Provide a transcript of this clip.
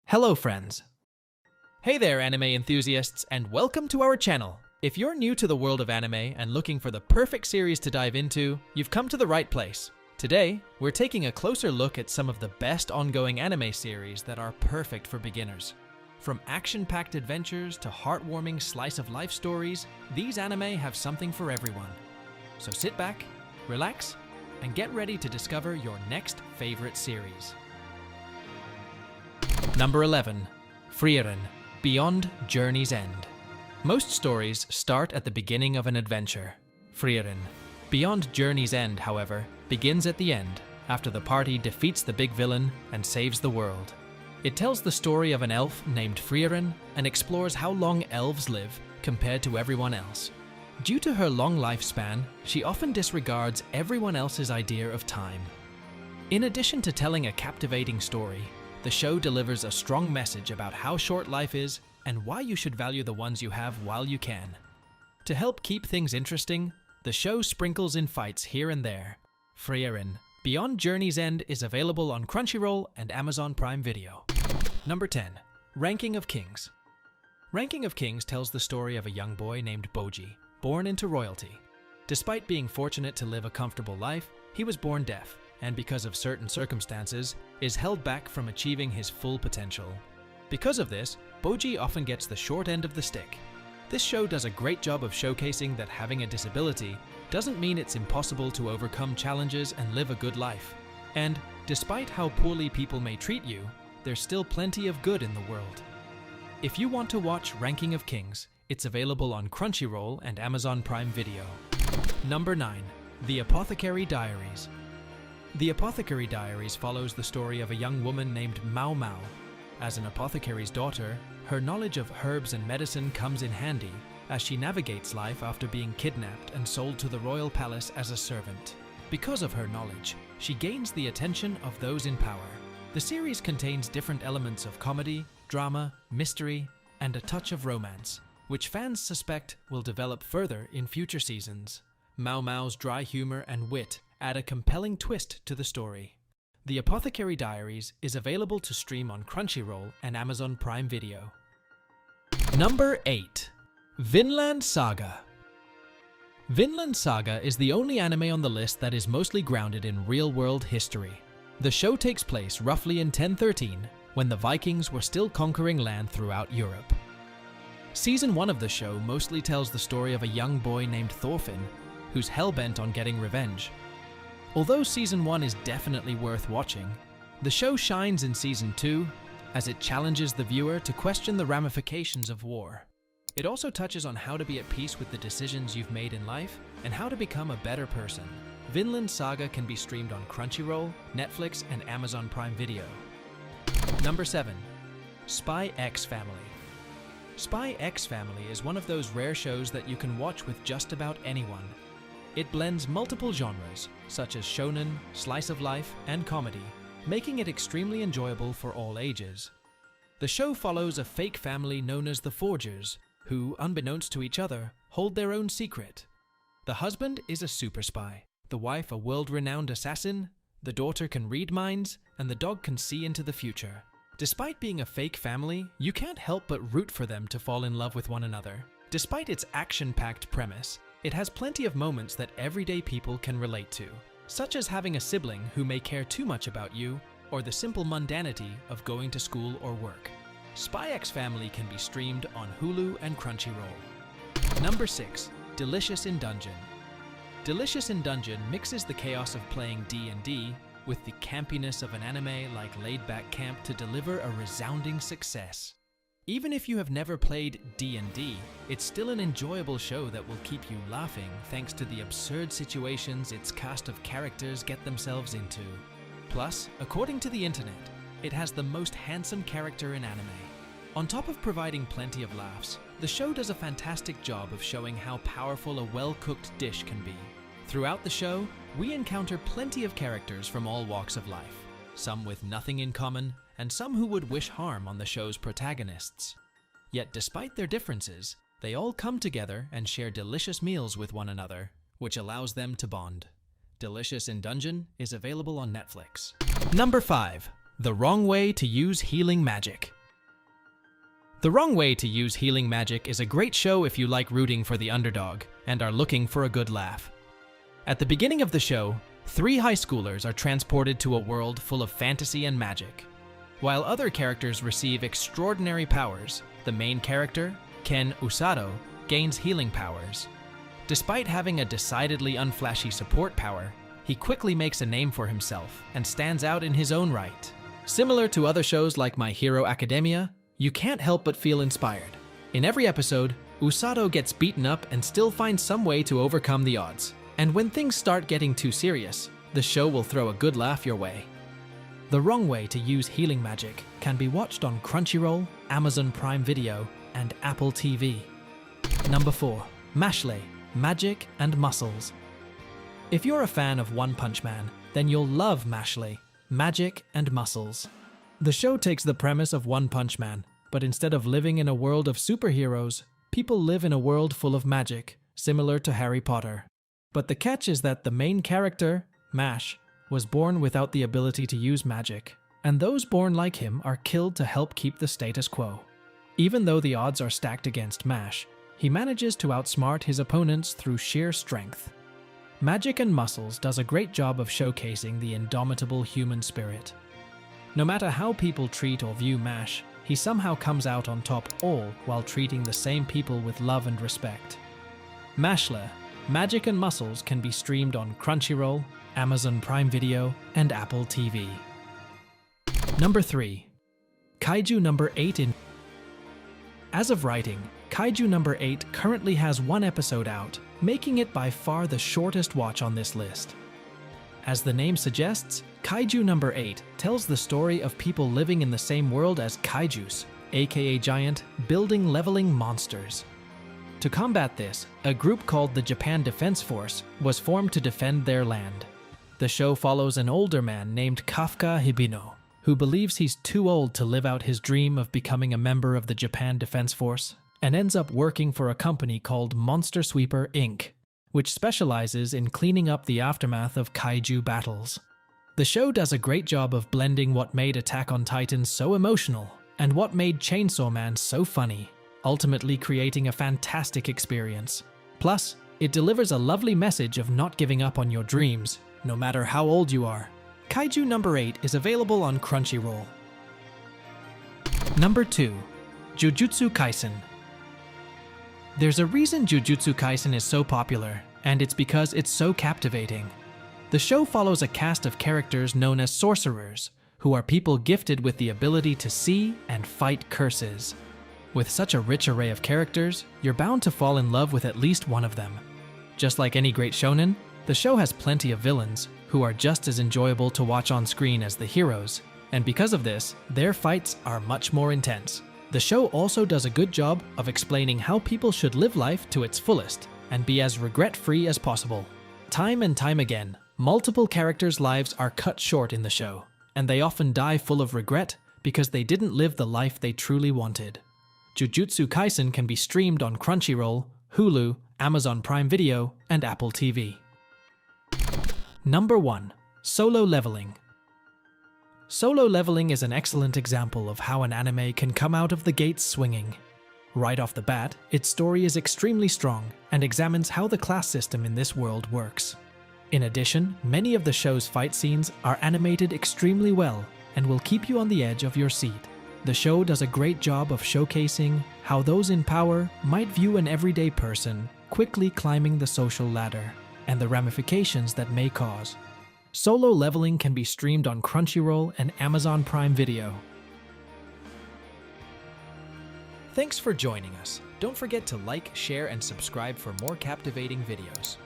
Hello friends! Hey there anime enthusiasts, and welcome to our channel. If you're new to the world of anime and looking for the perfect series to dive into, you've come to the right place. Today, we're taking a closer look at some of the best ongoing anime series that are perfect for beginners. From action-packed adventures to heartwarming slice-of-life stories, these anime have something for everyone. So sit back, relax, and get ready to discover your next favorite series. Number 11. Frieren, Beyond Journey's End. Most stories start at the beginning of an adventure. Frieren, Beyond Journey's End, however, begins at the end, after the party defeats the big villain and saves the world. It tells the story of an elf named Frieren and explores how long elves live compared to everyone else. Due to her long lifespan, she often disregards everyone else's idea of time. In addition to telling a captivating story, the show delivers a strong message about how short life is and why you should value the ones you have while you can. To help keep things interesting, the show sprinkles in fights here and there. Frieren, Beyond Journey's End is available on Crunchyroll and Amazon Prime Video. Number 10. Ranking of Kings. Ranking of Kings tells the story of a young boy named Boji, born into royalty. Despite being fortunate to live a comfortable life, he was born deaf, and because of certain circumstances, is held back from achieving his full potential. Because of this, Boji often gets the short end of the stick. This show does a great job of showcasing that having a disability doesn't mean it's impossible to overcome challenges and live a good life. And despite how poorly people may treat you, there's still plenty of good in the world. If you want to watch Ranking of Kings, it's available on Crunchyroll and Amazon Prime Video. Number 9. The Apothecary Diaries. The Apothecary Diaries follows the story of a young woman named Mao Mao. As an apothecary's daughter, her knowledge of herbs and medicine comes in handy as she navigates life after being kidnapped and sold to the royal palace as a servant. Because of her knowledge, she gains the attention of those in power. The series contains different elements of comedy, drama, mystery, and a touch of romance, which fans suspect will develop further in future seasons. Mao Mao's dry humor and wit add a compelling twist to the story. The Apothecary Diaries is available to stream on Crunchyroll and Amazon Prime Video. Number 8. Vinland Saga. Vinland Saga is the only anime on the list that is mostly grounded in real-world history. The show takes place roughly in 1013, when the Vikings were still conquering land throughout Europe. Season 1 of the show mostly tells the story of a young boy named Thorfinn, who's hell-bent on getting revenge. Although Season 1 is definitely worth watching, the show shines in Season 2 as it challenges the viewer to question the ramifications of war. It also touches on how to be at peace with the decisions you've made in life and how to become a better person. Vinland Saga can be streamed on Crunchyroll, Netflix, and Amazon Prime Video. Number 7. Spy X Family. Spy X Family is one of those rare shows that you can watch with just about anyone. It blends multiple genres, such as shonen, slice of life, and comedy, making it extremely enjoyable for all ages. The show follows a fake family known as the Forgers, who, unbeknownst to each other, hold their own secret. The husband is a super spy, the wife a world-renowned assassin, the daughter can read minds, and the dog can see into the future. Despite being a fake family, you can't help but root for them to fall in love with one another. Despite its action-packed premise, it has plenty of moments that everyday people can relate to, such as having a sibling who may care too much about you, or the simple mundanity of going to school or work. Spy X Family can be streamed on Hulu and Crunchyroll. Number 6. Delicious in Dungeon. Delicious in Dungeon mixes the chaos of playing D&D with the campiness of an anime like Laid Back Camp to deliver a resounding success. Even if you have never played D&D, it's still an enjoyable show that will keep you laughing thanks to the absurd situations its cast of characters get themselves into. Plus, according to the internet, it has the most handsome character in anime. On top of providing plenty of laughs, the show does a fantastic job of showing how powerful a well-cooked dish can be. Throughout the show, we encounter plenty of characters from all walks of life, some with nothing in common, and some who would wish harm on the show's protagonists. Yet despite their differences, they all come together and share delicious meals with one another, which allows them to bond. Delicious in Dungeon is available on Netflix. Number 5. The Wrong Way to Use Healing Magic. The Wrong Way to Use Healing Magic is a great show if you like rooting for the underdog and are looking for a good laugh. At the beginning of the show, 3 high schoolers are transported to a world full of fantasy and magic. While other characters receive extraordinary powers, the main character, Ken Usato, gains healing powers. Despite having a decidedly unflashy support power, he quickly makes a name for himself and stands out in his own right. Similar to other shows like My Hero Academia, you can't help but feel inspired. In every episode, Usato gets beaten up and still finds some way to overcome the odds. And when things start getting too serious, the show will throw a good laugh your way. The Wrong Way to Use Healing Magic can be watched on Crunchyroll, Amazon Prime Video, and Apple TV. Number 4. Mashle, Magic and Muscles. If you're a fan of One Punch Man, then you'll love Mashle, Magic and Muscles. The show takes the premise of One Punch Man, but instead of living in a world of superheroes, people live in a world full of magic, similar to Harry Potter. But the catch is that the main character, Mash, was born without the ability to use magic, and those born like him are killed to help keep the status quo. Even though the odds are stacked against Mash, he manages to outsmart his opponents through sheer strength. Magic and Muscles does a great job of showcasing the indomitable human spirit. No matter how people treat or view Mash, he somehow comes out on top all while treating the same people with love and respect. Mashle, Magic and Muscles can be streamed on Crunchyroll, Amazon Prime Video, and Apple TV. Number 3. Kaiju number 8 in... As of writing, Kaiju number 8 currently has 1 episode out, making it by far the shortest watch on this list. As the name suggests, Kaiju number 8 tells the story of people living in the same world as kaijus, aka giant, building-leveling monsters. To combat this, a group called the Japan Defense Force was formed to defend their land. The show follows an older man named Kafka Hibino, who believes he's too old to live out his dream of becoming a member of the Japan Defense Force, and ends up working for a company called Monster Sweeper Inc., which specializes in cleaning up the aftermath of kaiju battles. The show does a great job of blending what made Attack on Titan so emotional and what made Chainsaw Man so funny, ultimately creating a fantastic experience. Plus, it delivers a lovely message of not giving up on your dreams, no matter how old you are. Kaiju number 8 is available on Crunchyroll. Number 2. Jujutsu Kaisen. There's a reason Jujutsu Kaisen is so popular, and it's because it's so captivating. The show follows a cast of characters known as sorcerers, who are people gifted with the ability to see and fight curses. With such a rich array of characters, you're bound to fall in love with at least one of them. Just like any great shonen, the show has plenty of villains, who are just as enjoyable to watch on screen as the heroes, and because of this, their fights are much more intense. The show also does a good job of explaining how people should live life to its fullest and be as regret-free as possible. Time and time again, multiple characters' lives are cut short in the show, and they often die full of regret because they didn't live the life they truly wanted. Jujutsu Kaisen can be streamed on Crunchyroll, Hulu, Amazon Prime Video, and Apple TV. Number 1. Solo Leveling. Solo Leveling is an excellent example of how an anime can come out of the gates swinging. Right off the bat, its story is extremely strong and examines how the class system in this world works. In addition, many of the show's fight scenes are animated extremely well and will keep you on the edge of your seat. The show does a great job of showcasing how those in power might view an everyday person quickly climbing the social ladder, and the ramifications that may cause. Solo Leveling can be streamed on Crunchyroll and Amazon Prime Video. Thanks for joining us. Don't forget to like, share, and subscribe for more captivating videos.